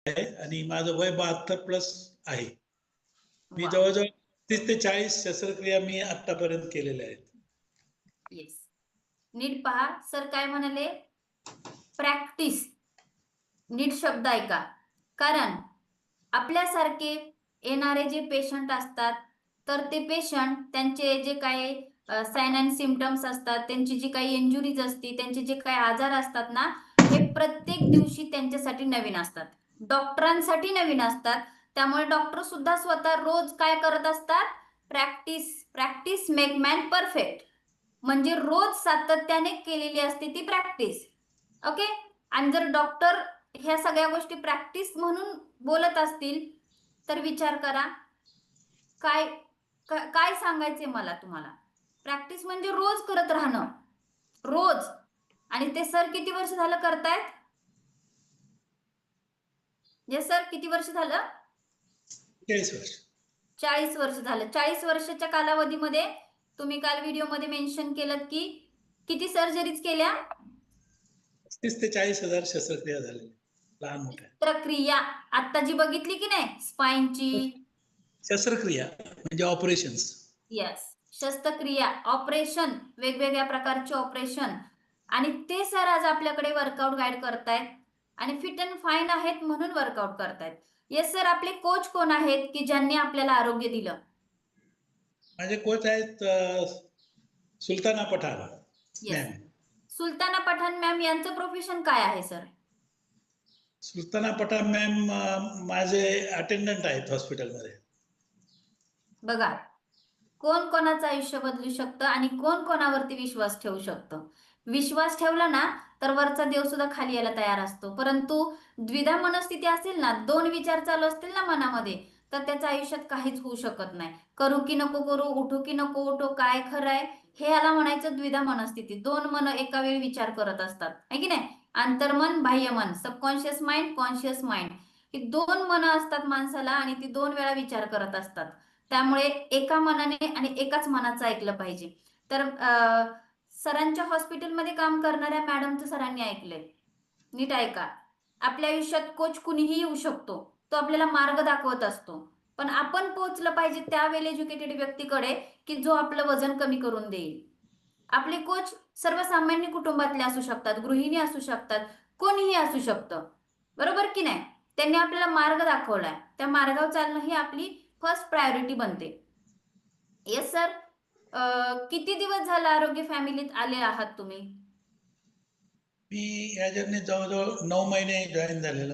आहे आणि माझं वय 72+ आहे. मी वा. जवळजवळ 30 ते 40 शस्त्रक्रिया मी आतापर्यंत केलेल्या आहेत. येस. नीट पहा सर काय म्हणाले, प्रॅक्टिस. नीट शब्द ऐका. कारण आपल्यासारखे येणारे जे पेशंट असतात, तर ते पेशंट त्यांचे जे काही साइन अँड सिम्पटम्स असतात, त्यांची जी काही इंजुरीज असते, त्यांचे जे काही आजार असतात ना, हे प्रत्येक दिवशी त्यांच्यासाठी नवीन असतात, डॉक्टरांसाठी नवीन असतात. त्यामुळे डॉक्टर सुद्धा स्वतः रोज काय करत असतात, practice. Practice make man perfect. म्हणजे रोज सातत्याने केलेली असते ती प्रॅक्टिस. ओके. आणि जर डॉक्टर ह्या सगळ्या गोष्टी प्रॅक्टिस म्हणून बोलत असतील तर विचार करा काय काय सांगायचे मला तुम्हाला. प्रॅक्टिस म्हणजे रोज करत राहणं, रोज. आणि ते सर किती वर्ष झालं करतायत? जे सर किती वर्ष झालं? 40 वर्ष. 40 वर्ष झालं. 40 वर्षाच्या कालावधीमध्ये तुम्ही काल व्हिडिओमध्ये मेन्शन केलं की किती सर्जरीज केल्या? 30 ते 40 हजार शस्त्रक्रिया झालेल्या, लहान मोठ्या. शस्त्रक्रिया आता जी बघितली की नाही, स्पाइनची शस्त्रक्रिया म्हणजे ऑपरेशन्स. यस, शस्त्रक्रिया, ऑपरेशन, वेगवेगळ्या प्रकारचे ऑपरेशन. आणि ते सर आज आपल्याकडे वर्कआउट गाईड करतायत आणि फिट अँड फाईन आहेत म्हणून वर्कआउट करतायत. येस सर, आपले कोच कोण आहेत की ज्यांनी आपल्याला आरोग्य दिलं? माझे कोच आहेत Sultana Pathan yes, ma'am. Sultana Pathan ma'am यांचं प्रोफेशन काय आहे सर? सुलताना पठाण मॅम माझे अटेंडंट आहेत हॉस्पिटलमध्ये. बघा, कोण कोणाचं आयुष्य बदलू शकतं आणि कोण कोणावरती विश्वास ठेवू शकतं. विश्वास ठेवला ना तर वरचा देव सुद्धा खाली यायला तयार असतो. परंतु द्विधा मनस्थिती असेल ना, दोन विचार चालू असतील ना मनामध्ये, तर त्याच्या आयुष्यात काहीच होऊ शकत नाही. करू की नको करू, उठू की नको उठू, काय खरं आहे हे याला म्हणायचं द्विधा मनस्थिती. दोन मन एका वेळी विचार करत असतात, आहे की नाही? अंतर्मन, बाह्यमन, सबकॉन्शियस माइंड, कॉन्शियस माइंड, ही दोन मन असतात माणसाला आणि ती दोन वेळा विचार करत असतात. त्यामुळे एका मनाने आणि एकाच मनाचं ऐकलं पाहिजे. तर सरांच्या हॉस्पिटलमध्ये काम करणाऱ्या मॅडमचं सरांनी ऐकलंय, नीट ऐका. आपल्या आयुष्यात कोच कुणीही येऊ शकतो, तो आपल्याला मार्ग दाखवत असतो. पण आपण पोहोचलं पाहिजे त्या वेल एज्युकेटेड व्यक्तीकडे की जो आपलं वजन कमी करून देईल. आपले कोच सर्वसामान्य कुटुंबातले असू शकतात, गृहिणी असू शकतात, कोणीही असू शकतं, बरोबर की नाही? त्यांनी आपल्याला मार्ग दाखवलाय, त्या मार्गावर चालणं ही आपली फर्स्ट प्रायोरिटी बनते. येस सर, किती दिवस झाला आरोग्य फॅमिलीत आले आहात तुम्ही? मी या जर्नीत जवळजवळ 9 महिने जॉईन झालेलो.